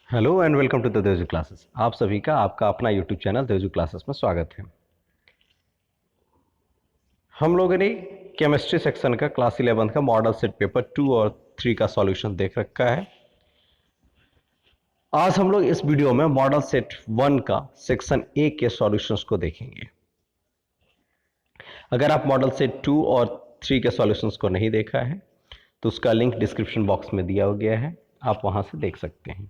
Hello and welcome to the Devju classes. आप सभी का आपका अपना यूट्यूब चैनल देवजू क्लासेस में स्वागत है। हम लोगों ने केमिस्ट्री सेक्शन का क्लास 11 का मॉडल सेट पेपर 2 और 3 का सॉल्यूशन देख रखा है। आज हम लोग इस वीडियो में मॉडल सेट 1 का सेक्शन ए के सॉल्यूशंस को देखेंगे। अगर आप मॉडल सेट 2 और 3 के सॉल्यूशंस को नहीं देखा है तो उसका लिंक डिस्क्रिप्शन बॉक्स में दिया गया है, आप वहां से देख सकते हैं।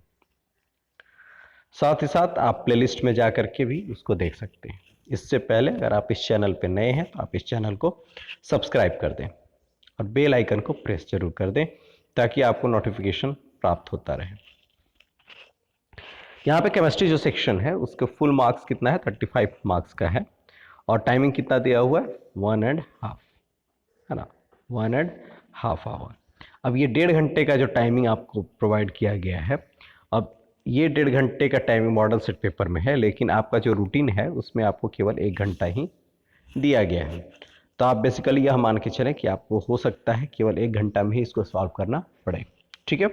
साथ ही साथ आप प्लेलिस्ट में जा करके भी उसको देख सकते हैं। इससे पहले अगर आप इस चैनल पर नए हैं तो आप इस चैनल को सब्सक्राइब कर दें और बेल आइकन को प्रेस जरूर कर दें ताकि आपको नोटिफिकेशन प्राप्त होता रहे। यहाँ पे केमिस्ट्री जो सेक्शन है उसके फुल मार्क्स कितना है, 35 मार्क्स का है और टाइमिंग कितना दिया हुआ है, 1.5 है ना, 1.5 आवर। अब ये 1.5 घंटे का जो टाइमिंग आपको प्रोवाइड किया गया है, अब ये 1.5 घंटे का टाइमिंग मॉडल सेट पेपर में है, लेकिन आपका जो रूटीन है उसमें आपको केवल 1 घंटा ही दिया गया है। तो आप बेसिकली यह मान के चलें कि आपको हो सकता है केवल 1 घंटा में ही इसको सॉल्व करना पड़े। ठीक है,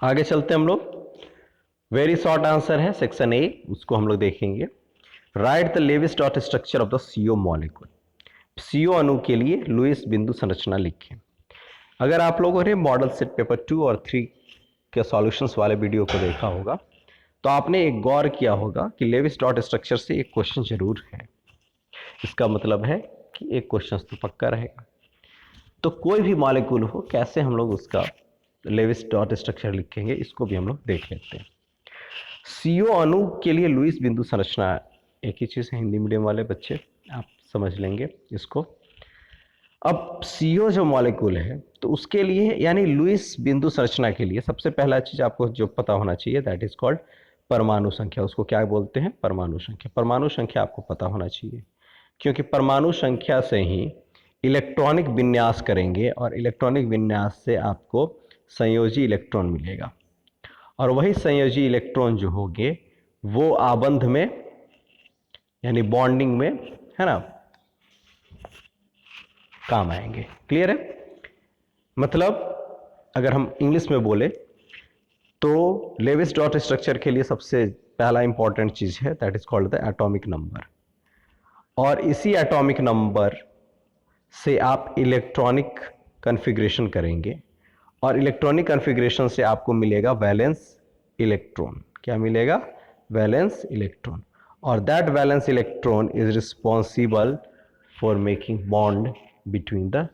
आगे चलते हम लोग। वेरी शॉर्ट आंसर है सेक्शन ए, उसको हम लोग देखेंगे। Write the Lewis dot structure of the CO molecule. CO अणु के लिए लुईस बिंदु संरचना लिखें। अगर आप लोगों ने मॉडल सेट पेपर 2 और 3 के सॉल्यूशंस वाले वीडियो को देखा होगा तो आपने एक गौर किया होगा कि लेविस डॉट स्ट्रक्चर से एक क्वेश्चन जरूर है। इसका मतलब है कि एक क्वेश्चन तो पक्का रहेगा। तो कोई भी मॉलिक्यूल हो, कैसे हम लोग उसका लेविस डॉट स्ट्रक्चर लिखेंगे इसको भी हम लोग देख लेते हैं। सीओ अणु के लिए लुईस बिंदु संरचना एक ही चीज़ है, हिंदी मीडियम वाले बच्चे आप समझ लेंगे इसको। अब सीओ जो मॉलिक्यूल है तो उसके लिए यानी लुईस बिंदु संरचना के लिए सबसे पहला चीज आपको जो पता होना चाहिए दैट इज कॉल्ड परमाणु संख्या। उसको क्या बोलते हैं, परमाणु संख्या। परमाणु संख्या आपको पता होना चाहिए क्योंकि परमाणु संख्या से ही इलेक्ट्रॉनिक विन्यास करेंगे और इलेक्ट्रॉनिक विन्यास से आपको संयोजी इलेक्ट्रॉन मिलेगा और वही संयोजी इलेक्ट्रॉन जो होंगे वो आबंध में यानी बॉन्डिंग में, है ना, काम आएंगे। क्लियर है? मतलब अगर हम इंग्लिश में बोले तो लेविस डॉट स्ट्रक्चर के लिए सबसे पहला इंपॉर्टेंट चीज है that is called the atomic number और इसी एटॉमिक नंबर से आप इलेक्ट्रॉनिक कन्फिग्रेशन करेंगे और इलेक्ट्रॉनिक कन्फिग्रेशन से आपको मिलेगा वैलेंस इलेक्ट्रॉन। क्या मिलेगा? Valence electron. और that valence electron is responsible for making bond between the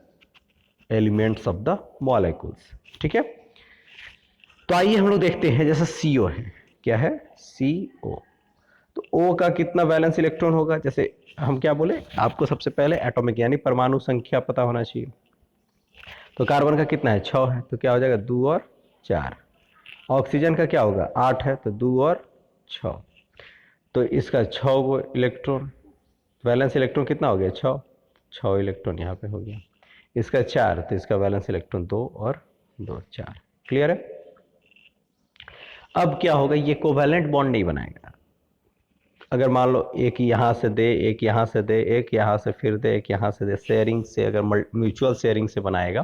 elements of the molecules. ठीक है, तो आइए हम लोग देखते हैं। जैसे CO है, क्या है? CO। तो O का कितना वैलेंस इलेक्ट्रॉन होगा? जैसे हम क्या बोले, आपको सबसे पहले एटॉमिक यानी परमाणु संख्या पता होना चाहिए। तो कार्बन का कितना है? 6 है, तो क्या हो जाएगा? 2 और 4। ऑक्सीजन का क्या होगा? 8 है, तो 2 और 6। तो इसका 6 गो इलेक्ट्रॉन, वैलेंस इलेक्ट्रॉन कितना हो गया? 6। 6 इलेक्ट्रॉन यहाँ पे हो गया। इसका 4, तो इसका वैलेंस इलेक्ट्रॉन 2 और 2, 4। क्लियर है? अब क्या होगा, ये कोवैलेंट बॉन्ड नहीं बनाएगा। अगर मान लो एक यहाँ से दे, एक यहाँ से दे, एक यहाँ से फिर दे, एक यहाँ से दे, शेयरिंग से, अगर म्यूचुअल शेयरिंग से बनाएगा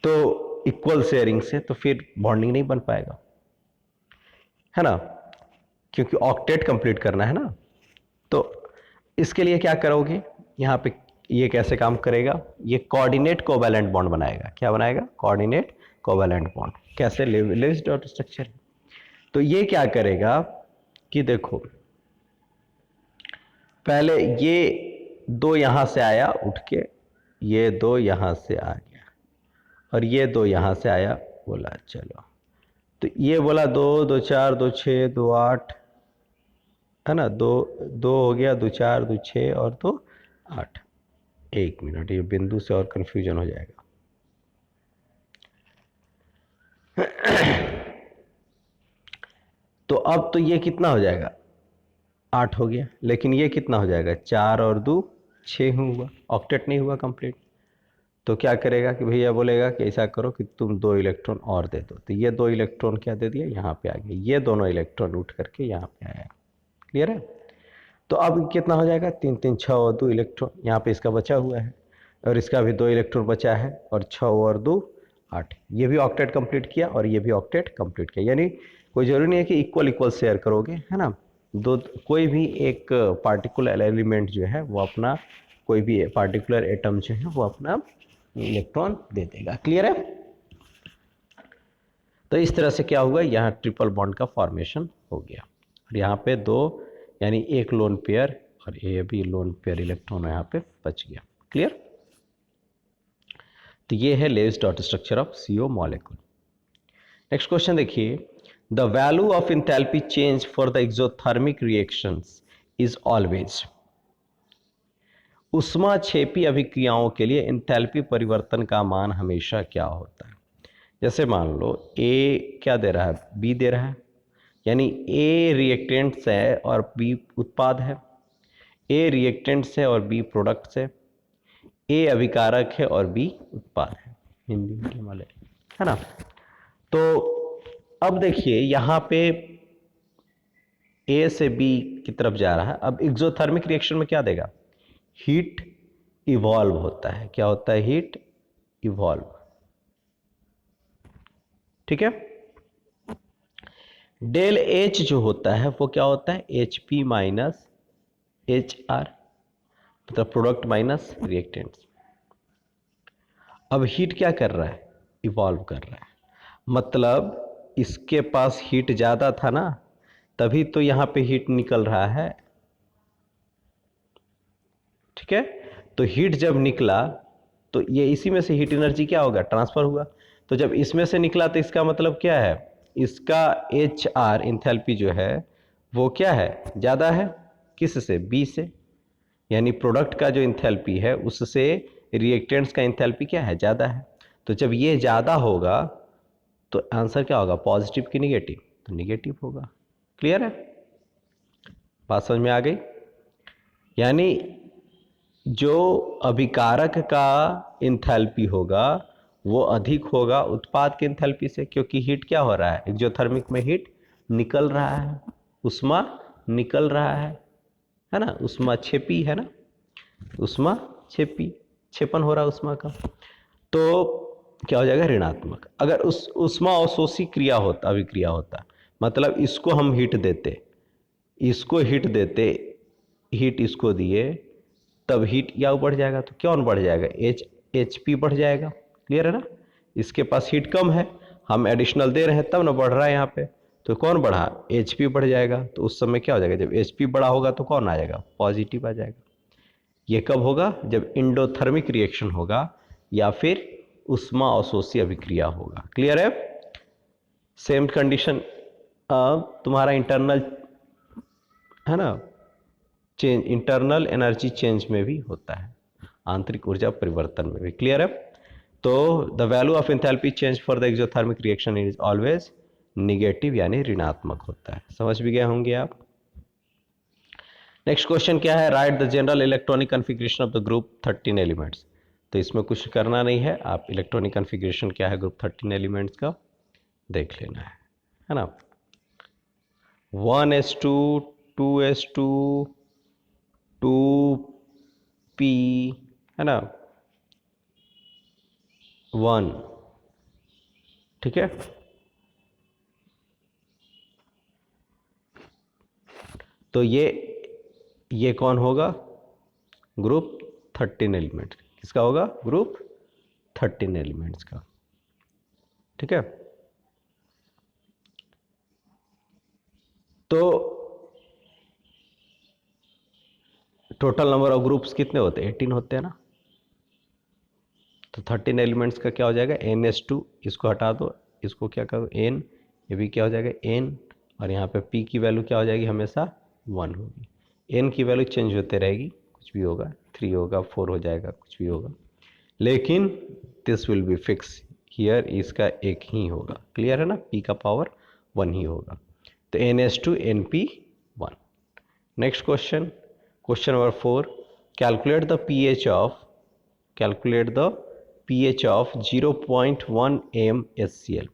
तो इक्वल शेयरिंग से, तो फिर बॉन्डिंग नहीं बन पाएगा, है ना, क्योंकि ऑक्टेट कंप्लीट करना है ना। तो इसके लिए क्या करोगे, यहाँ पे ये कैसे काम करेगा, ये कोऑर्डिनेट कोवैलेंट बॉन्ड बनाएगा। क्या बनाएगा? Coordinate covalent bond. कैसे? Lewis dot structure. तो ये क्या करेगा कि देखो, पहले ये 2 यहां से आया उठ के, ये 2 यहां से आ गया और ये 2 यहां से आया, बोला चलो, तो ये बोला 2 2 4 2 6 2 8, है ना, 2 2 हो गया, 2 4 2 6 और 2 8। 1 मिनट, ये बिंदु से और कंफ्यूजन हो जाएगा। तो अब तो ये कितना हो जाएगा? 8 हो गया, लेकिन ये कितना हो जाएगा? 4 और 2 6 हुआ, ऑक्टेट नहीं हुआ कंप्लीट। तो क्या करेगा कि भैया बोलेगा कि ऐसा करो कि तुम 2 इलेक्ट्रॉन और दे दो। तो ये 2 इलेक्ट्रॉन क्या दे दिया? यहाँ पे आ गया। ये दोनों इलेक्ट्रॉन उठ करके यहाँ पे आया। क्लियर है? तो अब कितना हो जाएगा? 3 3 6 और 2 इलेक्ट्रॉन यहाँ पे इसका बचा हुआ है और इसका भी 2 इलेक्ट्रॉन बचा है और 6 और 2 8, ये भी ऑक्टेट कंप्लीट किया और ये भी ऑक्टेट कंप्लीट किया। यानी कोई जरूरी नहीं है कि इक्वल इक्वल शेयर करोगे, है ना। दो कोई भी एक पार्टिकुलर एलिमेंट जो है वो अपना, कोई भी पार्टिकुलर एटम जो है वो अपना इलेक्ट्रॉन दे देगा। क्लियर है। तो इस तरह से क्या हुआ, यहाँ ट्रिपल बॉन्ड का फॉर्मेशन हो गया और यहाँ पे दो यानी एक लोन पेयर और ये भी लोन पेयर इलेक्ट्रॉन यहाँ पे बच गया। क्लियर। तो ये है Lewis dot structure of CO molecule. Next question देखिए, the value of enthalpy change for the exothermic reactions is always. ऊष्माक्षेपी अभिक्रियाओं के लिए इंथैल्पी परिवर्तन का मान हमेशा क्या होता है। जैसे मान लो ए क्या दे रहा है, बी दे रहा है, यानी ए रिएक्टेंट्स है और बी उत्पाद है, ए रिएक्टेंट्स है और बी प्रोडक्ट्स है, ए अभिकारक है और बी उत्पाद है, हिंदी मीडियम वाले, है ना। तो अब देखिए यहाँ पे ए से बी की तरफ जा रहा है। अब एक्सोथर्मिक रिएक्शन में क्या देगा, हीट इवॉल्व होता है। क्या होता है, हीट इवॉल्व। ठीक है। डेल एच जो होता है वो क्या होता है, H P minus H R, मतलब प्रोडक्ट माइनस रिएक्टेंट्स। अब हीट क्या कर रहा है, इवॉल्व कर रहा है, मतलब इसके पास हीट ज़्यादा था ना, तभी तो यहाँ पे हीट निकल रहा है। ठीक है। तो हीट जब निकला तो ये इसी में से हीट एनर्जी क्या होगा, ट्रांसफर हुआ। तो जब इसमें से निकला तो इसका मतलब क्या है, इसका एच आर इंथैल्पी जो है वो क्या है, ज़्यादा है। किससे, बी से। यानी प्रोडक्ट का जो इंथैल्पी है उससे रिएक्टेंट्स का इंथैल्पी क्या है, ज़्यादा है। तो जब ये ज़्यादा होगा तो आंसर क्या होगा, पॉजिटिव की निगेटिव, तो निगेटिव होगा। क्लियर है, बात समझ में आ गई। यानी जो अभिकारक का इंथैल्पी होगा वो अधिक होगा उत्पाद के इंथैल्पी से, क्योंकि हीट क्या हो रहा है, एक्सोथर्मिक में हीट निकल रहा है, उष्मा निकल रहा है ना, उष्मा क्षेपी है ना, उष्मा क्षेपी, क्षेपण हो रहा है उष्मा का। तो क्या हो जाएगा, ऋणात्मक। अगर उस उष्मा अवशोषी क्रिया होता, अभिक्रिया होता, मतलब इसको हम हीट देते, इसको हीट देते, हीट इसको दिए, तब हीट या बढ़ जाएगा, तो कौन बढ़ जाएगा, एच पी बढ़ जाएगा। क्लियर है ना। इसके पास हीट कम है, हम एडिशनल दे रहे हैं तब ना बढ़ रहा है यहाँ पे, तो कौन बढ़ा, एच पी बढ़ जाएगा। तो उस समय क्या हो जाएगा, जब एच पी बड़ा होगा तो कौन आ जाएगा, पॉजिटिव आ जाएगा। ये कब होगा, जब इंडोथर्मिक रिएक्शन होगा या फिर उष्मा अवशोषी अभिक्रिया होगा। क्लियर है। सेम कंडीशन तुम्हारा इंटरनल है ना, चेंज, इंटरनल एनर्जी चेंज में भी होता है, आंतरिक ऊर्जा परिवर्तन में भी। क्लियर है। तो the value of enthalpy change for the exothermic reaction is always negative, यानी ऋणात्मक होता है। समझ भी गए होंगे आप। नेक्स्ट क्वेश्चन क्या है, right the general electronic configuration of the group 13 elements. तो इसमें कुछ करना नहीं है, आप इलेक्ट्रॉनिक कॉन्फ़िगरेशन क्या है ग्रुप 13 एलिमेंट्स का देख लेना है ना। 1s2 2s2 2p, है ना, 1। ठीक है। तो ये कौन होगा, ग्रुप 13 एलिमेंट। किसका होगा, ग्रुप 13 एलिमेंट्स का। ठीक है। तो टोटल नंबर ऑफ ग्रुप्स कितने होते हैं, 18 होते हैं ना। तो 13 एलिमेंट्स का क्या हो जाएगा, NS2, इसको हटा दो, इसको क्या करो N, ये भी क्या हो जाएगा N, और यहाँ पे P की वैल्यू क्या हो जाएगी, हमेशा 1 होगी। N की वैल्यू चेंज होते रहेगी, कुछ भी होगा, 3 होगा, 4 हो जाएगा, कुछ भी होगा, लेकिन this will be fix here, इसका एक ही होगा। क्लियर है ना, P का पावर 1 ही होगा। तो NS2 NP1। Next question, question number 4, calculate the pH of, calculate the pH of 0.1 m HCl।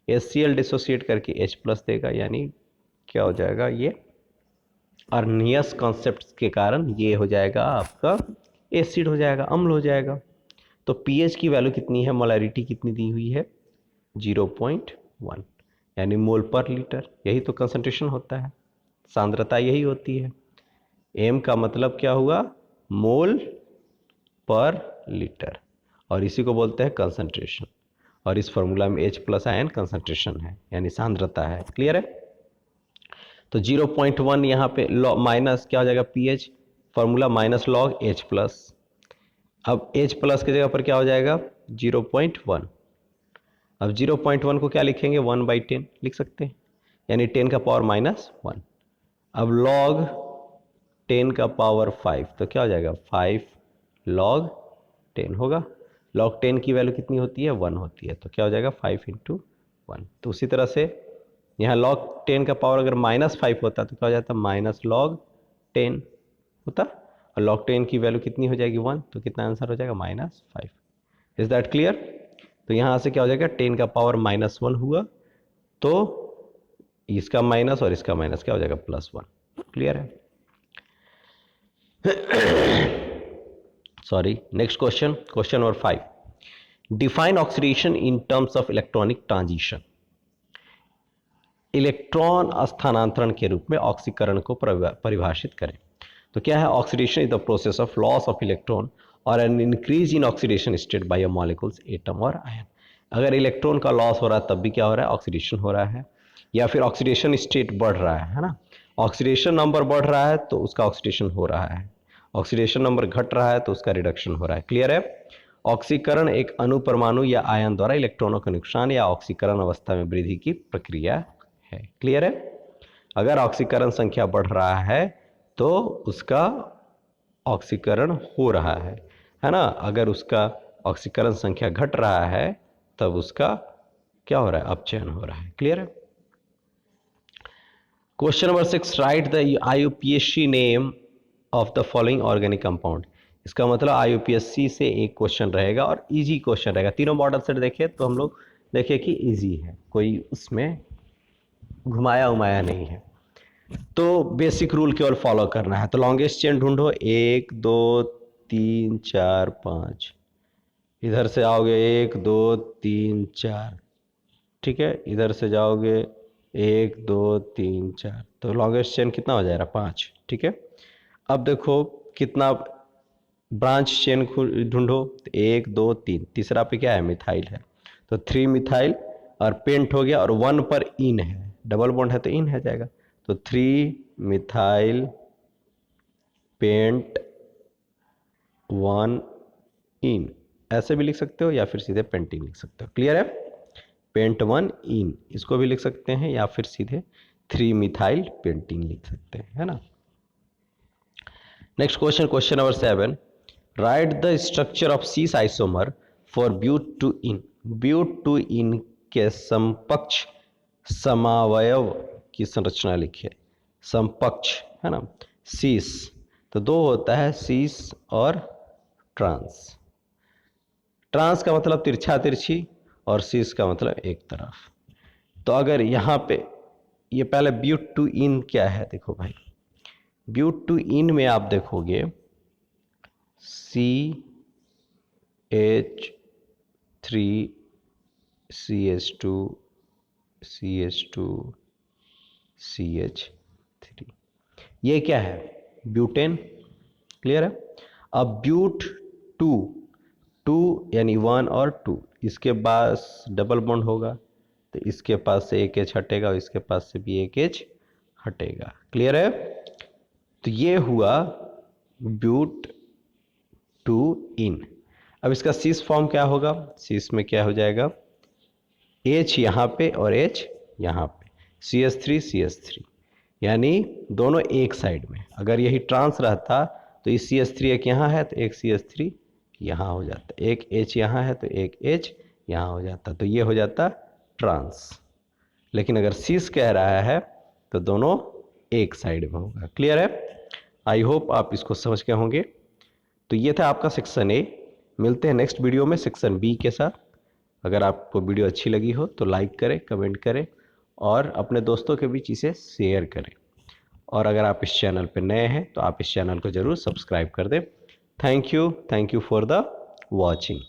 HCl dissociate करके H प्लस देगा, यानी क्या हो जाएगा, ये अर्नियस कॉन्सेप्ट के कारण ये हो जाएगा आपका एसिड हो जाएगा, अम्ल हो जाएगा। तो पीएच की वैल्यू कितनी है, मोलैरिटी कितनी दी हुई है 0.1, यानी मोल पर लीटर। यही तो कंसंट्रेशन होता है, सांद्रता यही होती है। एम का मतलब क्या हुआ, मोल पर लीटर, और इसी को बोलते हैं कंसंट्रेशन। और इस फॉर्मूला में H प्लस आयन कंसंट्रेशन है, यानी सांद्रता है। क्लियर है? तो 0.1 यहाँ पे माइनस क्या हो जाएगा, pH, formula minus log H plus. अब H प्लस की जगह पर क्या हो जाएगा 0.1। अब 0.1 को क्या लिखेंगे, 1/10 लिख सकते हैं, यानी 10 का पावर -1। अब लॉग 10 का पावर 5, तो क्या हो जाएगा 5 लॉग 10 होगा। लॉग 10 की वैल्यू कितनी होती है, 1 होती है, तो क्या हो जाएगा 5 × 1। तो उसी तरह से यहाँ log 10 का पावर अगर -5 होता तो क्या हो जाता, माइनस लॉग 10 होता, और log 10 की वैल्यू कितनी हो जाएगी 1, तो कितना आंसर हो जाएगा -5। Is that clear? तो यहाँ से क्या हो जाएगा, 10 का पावर -1 हुआ, तो इसका माइनस और इसका माइनस क्या हो जाएगा +1। क्लियर है? Sorry, next question, question number 5, define oxidation in terms of electronic transition. Electron स्थानांतरण के रूप में ऑक्सीकरण को परिभाषित करें। तो क्या है, oxidation is the process of loss of electron और an increase in oxidation state by molecules, atom और आयन। अगर इलेक्ट्रॉन का लॉस हो रहा है तब भी क्या हो रहा है, ऑक्सीडेशन हो रहा है, या फिर ऑक्सीडेशन स्टेट बढ़ रहा है ना, ऑक्सीडेशन नंबर बढ़ रहा है तो उसका ऑक्सीडेशन हो रहा है, ऑक्सीडेशन नंबर घट रहा है तो उसका रिडक्शन हो रहा है। क्लियर है? ऑक्सीकरण एक अणु, परमाणु या आयन द्वारा इलेक्ट्रॉनों के नुकसान या ऑक्सीकरण अवस्था में वृद्धि की प्रक्रिया है। क्लियर है? अगर ऑक्सीकरण संख्या बढ़ रहा है तो उसका ऑक्सीकरण हो रहा है ना, अगर उसका ऑक्सीकरण संख्या घट रहा है तब उसका क्या हो रहा है, अपचयन हो रहा है। क्लियर है? Question number 6, right the IUPAC name of the following organic compound. इसका मतलब IUPAC से एक क्वेश्चन रहेगा और इजी क्वेश्चन रहेगा। तीनों मॉडल सेट देखे तो हम लोग देखे कि इजी है, कोई उसमें घुमाया उमाया नहीं है। तो बेसिक रूल केवल फॉलो करना है। तो लॉन्गेस्ट चेन ढूंढो, 1 2 3 4 5, इधर से आओगे 1 2 3 4, ठीक है, इधर से जाओगे 1 2 3 4, तो लॉन्गेस्ट चेन कितना हो जाएगा 5। ठीक है, अब देखो कितना ब्रांच चेन ढूंढो, 1 2 3, तीसरा पे क्या है, मिथाइल है, तो 3 मिथाइल और पेंट हो गया, और 1 पर इन है, डबल बॉन्ड है तो इन है जाएगा, तो 3 मिथाइल पेंट 1 इन, ऐसे भी लिख सकते हो या फिर सीधे पेंटिंग लिख सकते हो। क्लियर है? पेंट 1 इन, इसको भी लिख सकते हैं या फिर सीधे 3 मिथाइल पेंटिंग लिख सकते हैं, है ना। Next question, question number 7, right the structure of cis isomer for but two ene. But two ene के समकक्ष समावयव की संरचना लिखिए। समकक्ष है ना, सीस तो दो होता है, सीस और ट्रांस। ट्रांस का मतलब तिरछा तिरछी और सीस का मतलब एक तरफ। तो अगर यहाँ पे ये पहले ब्यूट टू इन क्या है, देखो भाई, ब्यूट टू इन में आप देखोगे CH3 CH2 CH2 CH3, ये क्या है, ब्यूटेन। क्लियर है? अब ब्यूट टू, टू यानी 1 और 2, इसके पास डबल बॉन्ड होगा तो इसके पास से एक एच हटेगा और इसके पास से भी एक एच हटेगा। क्लियर है? तो ये हुआ ब्यूट टू इन। अब इसका सीस फॉर्म क्या होगा, सीस में क्या हो जाएगा, H यहाँ पे और H यहाँ पे, CH3 CH3, यानी दोनों एक साइड में। अगर यही ट्रांस रहता तो इस CH3 एक यहाँ है तो एक CH3 यहाँ हो जाता, एक H यहाँ है तो एक H यहाँ हो जाता, तो ये हो जाता ट्रांस। लेकिन अगर सीस कह रहा है तो दोनों एक साइड में होगा। क्लियर है? आई होप आप इसको समझ गए होंगे। तो ये था आपका सेक्शन ए। मिलते हैं नेक्स्ट वीडियो में सेक्शन बी के साथ। अगर आपको वीडियो अच्छी लगी हो तो लाइक करें, कमेंट करें और अपने दोस्तों के बीच इसे शेयर करें। और अगर आप इस चैनल पर नए हैं तो आप इस चैनल को ज़रूर सब्सक्राइब कर दें। Thank you for the watching.